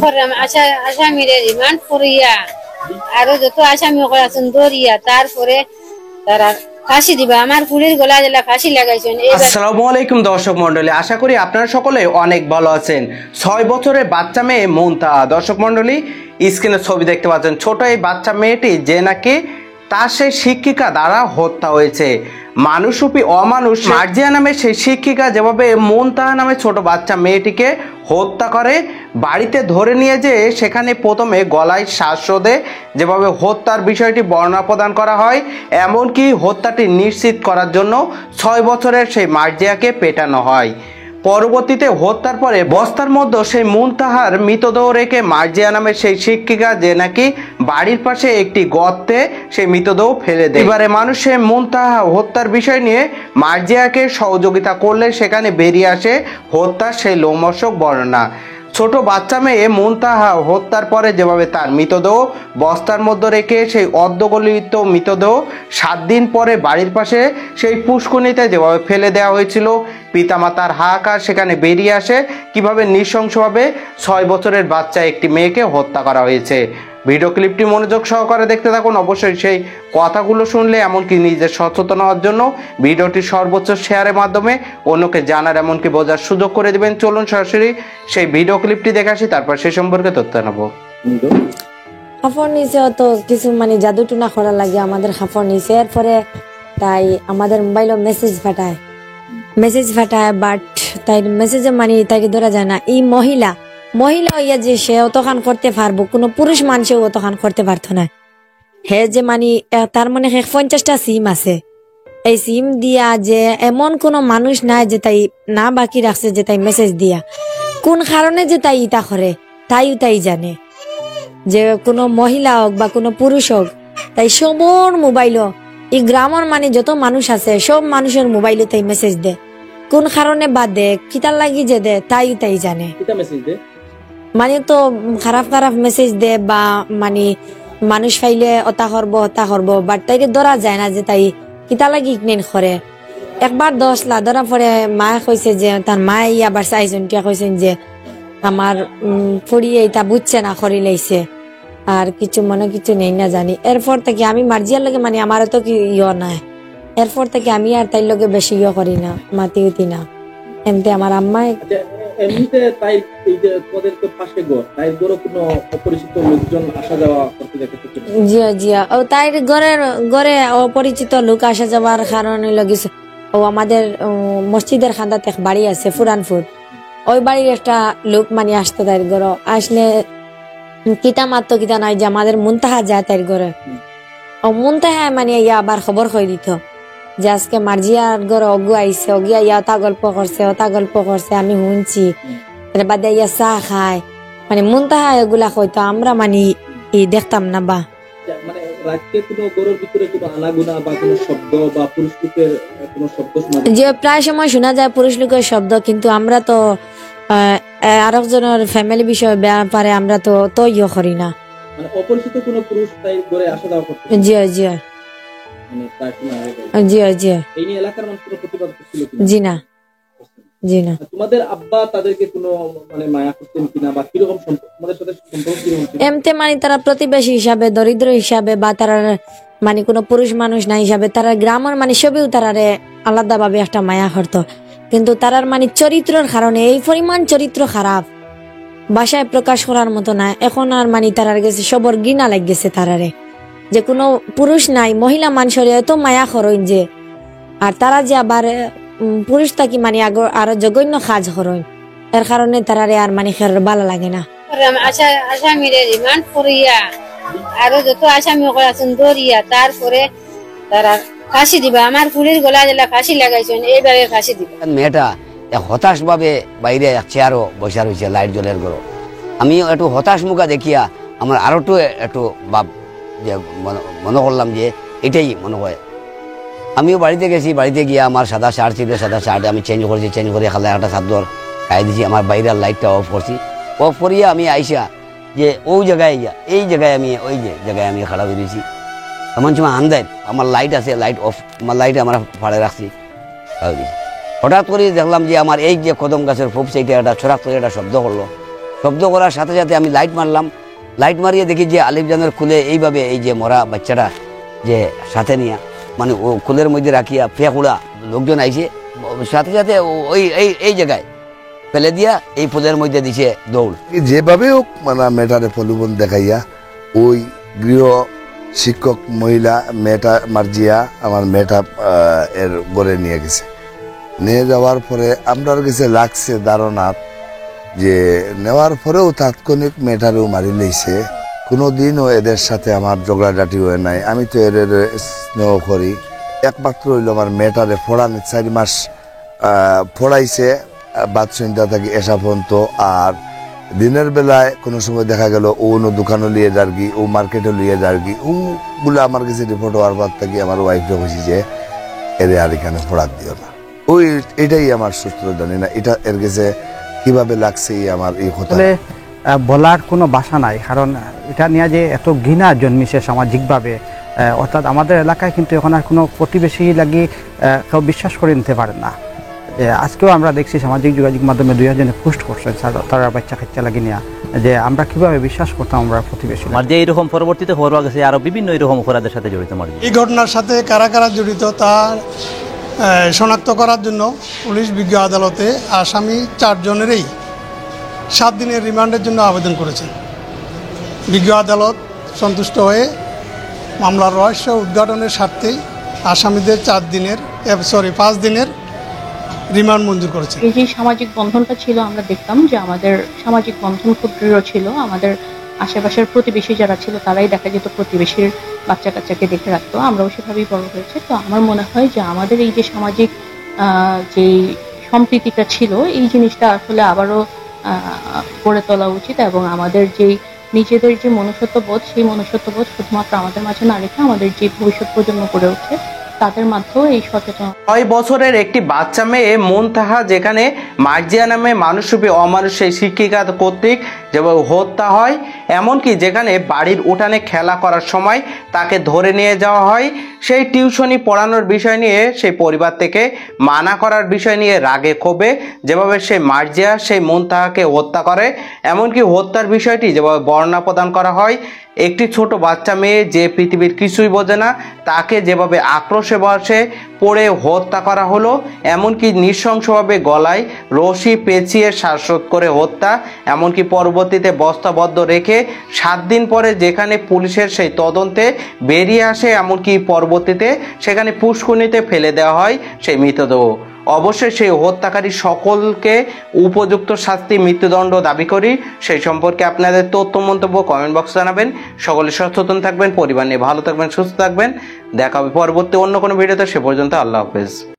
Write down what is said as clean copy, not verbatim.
করলাম আসামিরে রিমান্ড করিয়া আরো যত আসামি আছেন ধরিয়া তারপরে তারা ফাঁসি দিবা। আমার পুলির গলা জেলা ফাঁসি লাগাইছেন। আসসালামু আলাইকুম দর্শক মন্ডলী, আশা করি আপনারা সকলে অনেক ভালো আছেন। 6 বছরের বাচ্চা মেয়ে মুনতাহা, দর্শক মন্ডলী স্ক্রিনে ছবি দেখতে পাচ্ছেন। ছোট এই বাচ্চা মেয়েটি যে নাকি তার সেই শিক্ষিকা দ্বারা হত্যা হয়েছে। মানুষরূপী অমানুষ মার্জিয়া নামে সেই শিক্ষিকা যেভাবে মুনতাহা নামে ছোট বাচ্চা মেয়েটিকে হত্যা করে, বাড়িতে ধরে নিয়ে যেয়ে সেখানে প্রথমে গলায় শ্বাসরোধে যেভাবে হত্যার বিষয়টি বর্ণনা প্রদান করা হয়, এমনকি হত্যাটি নিশ্চিত করার জন্য 6 বছরের সেই মার্জিয়াকে পেটানো হয়। পরবর্তীতে হত্যার পরে বস্তার মধ্যে সেই মুনতাহার মৃতদেহ রেখে মার্জিয়া নামের সেই শিক্ষিকা যে নাকি বাড়ির পাশে একটি গর্তে সেই মৃতদেহ ফেলে দেয়। এবারে মানুষ সেই মুনতাহা হত্যার বিষয় নিয়ে মার্জিয়াকে সহযোগিতা করলে সেখানে বেরিয়ে আসে হত্যার সেই লোমহর্ষক বর্ণনা। ছোট বাচ্চা মেয়ে মুনতাহা হত্যার পরে যেভাবে তার মৃতদেহ বস্তার মধ্যে রেখে সেই অর্ধগলিত মৃতদেহ 7 দিন পরে বাড়ির পাশে সেই পুষ্করিণীতে যেভাবে ফেলে দেওয়া হয়েছিল, পিতামাতার হাহাকার সেখানে বেরিয়ে আসে কিভাবে নৃশংসভাবে 6 বছরের বাচ্চা একটি মেয়েকে হত্যা করা হয়েছে। ভিডিও ক্লিপটি মনোযোগ সহকারে দেখতে থাকুন। অবশ্যই সেই কথাগুলো শুনলে এমনকি নিজের সচেতন হওয়ার জন্য ভিডিওটি সর্বোচ্চ শেয়ারের মাধ্যমে অন্যকে জানার এমনকি বোঝার সুযোগ করে দিবেন। চলুন সরাসরি সেই ভিডিও ক্লিপটি দেখে আসি, তারপর সে সম্পর্কে তথ্য নেব। হাফর নিচে তো কিছু মানে জাদু টুনা করা লাগে আমাদের হাফর নিচে, এরপরে তাই আমাদের মোবাইলে মেসেজ ফাটায় বাট তাই মেসেজে মানে তাকে ধরা যায় না। এই মহিলা হইয়া যে সে অতখান করতে পারবো, কোনো পুরুষ মানুষও অতখান করতে পারতো না। হে যে মানে তার মানে 50টা সিম আছে, এই সিম দিয়া যে এমন কোনো মানুষ নাই যে তাই না বাকি রাখছে যে তাই মেসেজ দিয়া কোন কারণে যে তাই ইটা করে তাই জানে। যে কোনো মহিলা হোক বা কোনো পুরুষ হোক, তাই সবর মোবাইলও এই গ্রামের মানে যত মানুষ আছে সব মানুষের মোবাইলে তাই মেসেজ দে, কোন কারণে বা দে কিতার লাগি যে দে তাই জানে। মানে তো খারাপ মেসেজ দে বা মানে মানুষ ফাইলে হতা করবো বাট তাইকে ধরা যায় না যে তাই কিতা লাগি ইকনেন করে। একবার 10 লা ধরা পরে মা কইছে যে তার মা আবার চাইছেন কইছেন যে আমার পড়িয়ে এটা বুঝছে না করি লাইছে আর কিছু মনে কিছু নেই না জানি। এরপর থেকে আমি মার্জিয়ার লগে মানে আমার তো কি নাই, এরপর থেকে আমি আর তাই লগে বেশি করি না, মাতি উতি না। এমনি আমার আম্মাই এমনিতে তাই এই যে তোদের তো পাশে ঘর, তাই ঘরে কোনো অপরিচিত লোকজন আসা যাওয়া করতে দেখেছো? জিয়া ও তাই ঘরে অপরিচিত লোক আসা যাওয়ার কারণে লগিছে। ও আমাদের মসজিদের খান্দাতে বাড়ি আছে ফুরানপুর, ওই বাড়ির একটা লোক মানে আসতো তাই ঘরে, আসলে কিতা মাত্র কিতা নাই যে আমাদের মুনতাহা যায় তাই ঘরে। ও মুনতাহা মানে ইয়া আবার খবর হয়ে দিত যে আজকে মার্জিয়ার ঘরে অগু আইছে, অগিয়া ইয়া ওটা গল্প করছে আমি শুনছি। বাদে ইয়া চাহ খায় মানে মুনতাহা এগুলা হয়তো আমরা মানে দেখতাম না। বা মানে রাতে কোনো ঘরের ভিতরে কোনো আনাগুনা বা কোনো শব্দ বা পুরুষ লোকের কোনো শব্দ শোনা যায়? যে প্রায় সময় শোনা যায় পুরুষ লোকের শব্দ, কিন্তু আমরা তো আরেকজনের ফ্যামিলি বিষয়ে ব্যাপারে আমরা তো ইয়ে করি না। মানে অপরিচিত কোনো পুরুষ তাই ঘরে আসা যাওয়া করতে? জি মানে প্রায় সময় জি এই নিয়ে এলাকার মানুষ কোনো প্রতিবাদ করছিল কিনা? জি না। তোমাদের আব্বা তাদেরকে কোনো মানে মায়া করতেন কিনা বা কিরকম তোমাদের সাথে সম্পর্ক কিরকম ছিল? এমতে মানে তারা প্রতিবেশী হিসাবে, দরিদ্র হিসাবে বা তারা মানে কোনো পুরুষ মানুষ না হিসাবে তারা গ্রামের মানে সবেও তারারে আলাদা ভাবে একটা মায়া করতো। কিন্তু তারার মানে চরিত্রের কারণে এই পরিমাণ চরিত্র খারাপ ভাষায় প্রকাশ করার মতো না। এখন আর মানে তারার গেছে সবর ঘৃণা লাগছে তারারে, যে কোনো পুরুষ নাই মহিলা মানুষের এত মায়া করেন যে, আর তারা যে আবার পুরুষ থাকি মানে আরো জঘন্য কাজ করেন, এর কারণে তারারে আর মানে ভালো লাগে না। আসামিরে রিমান্ড করিয়া আরো যত আসামি আছেন ধরিয়া তারপরে তারা ফাঁসি দিবা। আমার পুলির গলা জেলা ফাঁসি লাগাইছেন, এইভাবে ফাঁসি দিবা। মেয়েটা হতাশ ভাবে বাইরে চেয়ারও বসা রয়েছে লাইট জলের ঘর। আমিও একটু হতাশ মুখা দেখিয়া আমার আরো একটু ভাব যে মনে করলাম যে এটাই মনে হয়। আমিও বাড়িতে গেছি, বাড়িতে গিয়ে আমার সাদা শার্ট ছিল, সাদা শার্ট আমি চেঞ্জ করে খালা একটা চাদর খাই দিয়েছি, আমার বাইরের লাইটটা অফ করছি। অফ করিয়ে আমি আইসা যে ওই জায়গায় এই জায়গায় আমি ওই যে জায়গায় আমি খাড়া বেরিয়েছি। এমন সময় আন্দাজ আমার লাইট আছে, লাইট অফ, আমার লাইট আমরা ফাড়ে রাখছি। হঠাৎ করে দেখলাম যে আমার এই যে কদম গাছের ফুপ সেইটা একটা ছড়াক করে একটা শব্দ করলো। শব্দ করার সাথে সাথে আমি লাইট মারলাম, লাইট মারিয়ে দেখি যে আলিফজানের খুলে এইভাবে এই যে মরা বাচ্চাটা যে সাথে নিয়ে মানে ও খুলের মধ্যে রাখিয়া ফেকুড়া লোকজন আইছে, সাথে সাথে ওই এই জায়গায় ফেলে দিয়া এই ফুলের মধ্যে দিছে দৌড়। যেভাবে হোক মানে মেয়েটারে প্রলোভন দেখাইয়া ওই গৃহ শিক্ষক মহিলা মেয়েটা মার্জিয়া আমার মেয়েটা এর গড়ে নিয়ে গেছে। নিয়ে যাওয়ার পরে আমরার কাছে লাগছে ধারণা যে নেওয়ার পরেও তাৎক্ষণিক মেয়েটারেও মারি লইছে। কোনোদিনও এদের সাথে আমার ঝগড়াঝাটি হয়ে নাই। আমি তো এর স্নেহ করি। একমাত্র হইল আমার মেয়েটারে ফোড়ানি 4 মাস ফোড়াইছে বাদ সন্ধ্যা থেকে এসা পর্যন্ত। আর দিনের বেলায় কোনো সময় দেখা গেল ও অন্য দোকানও লিয়ে যারগি, ও মার্কেটও লিয়ে যারগি, ওগুলো আমার কাছে রিপোর্ট হওয়ার পর থেকে আমার ওয়াইফকে বলছি যে এর আর এখানে ফোড়াত দিও না। ওই এটাই আমার সূত্র, জানি না এটা এর কাছে কিভাবে লাগছে আমার এই কথা বলার কোনো ভাষা নাই। কারণ এটা নিয়ে যে এত ঘৃণা জন্মিছে সামাজিকভাবে, অর্থাৎ আমাদের এলাকায় কিন্তু এখন আর কোনো প্রতিবেশী লাগি কেউ বিশ্বাস করে নিতে পারে না। আজকেও আমরা দেখছি সামাজিক যোগাযোগ মাধ্যমে 2 জনে পোস্ট করছে তারা বাচ্চা কাচ্চা লাগি নিয়ে, যে আমরা কিভাবে বিশ্বাস করতাম আমরা প্রতিবেশী। আর যে এরকম পরবর্তীতে হওয়া গেছে আরো বিভিন্ন এরকম অপরাধের সাথে জড়িত। এই ঘটনার সাথে কারা কারা জড়িত তা শনাক্ত করার জন্য পুলিশ বিজ্ঞ আদালতে আসামি 4 জনেরই 7 দিনের রিমান্ডের জন্য আবেদন করেছেন। বিজ্ঞ আদালত সন্তুষ্ট হয়ে মামলার রহস্য উদ্ঘাটনের স্বার্থেই আসামিদের 5 দিনের রিমান্ড মঞ্জুর করেছে। এই যে সামাজিক বন্ধনটা ছিল, আমরা দেখতাম যে আমাদের সামাজিক বন্ধন খুব দৃঢ় ছিল। আমাদের আশেপাশের প্রতিবেশী যারা ছিল তারাই দেখা যেত প্রতিবেশীর বাচ্চা কাচ্চাকে দেখে রাখতো, আমরাও সেভাবেই বড় হয়েছে। তো আমার মনে হয় যে আমাদের এই যে সামাজিক যে সম্প্রীতিটা ছিল, এই জিনিসটা আসলে আবারও গড়ে তোলা উচিত। এবং আমাদের যেই নিজেদের যে মনুষ্যত্ববোধ, সেই মনুষ্যত্ববোধ শুধুমাত্র আমাদের মাঝে না রেখে আমাদের যে ভবিষ্যৎ প্রজন্ম গড়ে উঠছে তাদের মাধ্যমেও এই সচেতন। 6 বছরের একটি বাচ্চা মেয়ে মুনতাহা, যেখানে মার্জিয়া নামে মানুষরূপী অমানুষ সেই শিক্ষিকা কর্তৃক যেভাবে হত্যা হয়, এমনকি যেখানে বাড়ির উঠানে খেলা করার সময় তাকে ধরে নিয়ে যাওয়া হয়, সেই টিউশনি পড়ানোর বিষয় নিয়ে সেই পরিবার থেকে মানা করার বিষয় নিয়ে রাগে ক্ষোভে যেভাবে সেই মার্জিয়া সেই মুনতাহাকে হত্যা করে, এমনকি হত্যার বিষয়টি যেভাবে বর্ণনা প্রদান করা হয়। একটি ছোট বাচ্চা মেয়ে যে পৃথিবীর কিছুই বোঝে না, তাকে যেভাবে আক্রোশে বসে পড়ে হত্যা করা হলো, এমনকি নৃশংসভাবে গলায় রশি পেঁচিয়ে শ্বাসরোধ করে হত্যা, এমনকি পরবর্তীতে বস্তাবদ্ধ রেখে 7 দিন পরে যেখানে পুলিশের সেই তদন্তে বেরিয়ে আসে, এমনকি পরবর্তীতে সেখানে পুষ্করিণীতে ফেলে দেওয়া হয় সেই মৃতদেহ। অবশ্যই সেই হত্যাকারী সকলকে উপযুক্ত শাস্তি, মৃত্যুদণ্ড দাবি করি। সেই সম্পর্কে আপনাদের তথ্য মন্তব্য কমেন্ট বক্সে জানাবেন। সকলে সচেতন থাকবেন, পরিবার নিয়ে ভালো থাকবেন, সুস্থ থাকবেন। দেখা হবে পরবর্তী অন্য কোনো ভিডিওতে। সে পর্যন্ত আল্লাহ হাফেজ।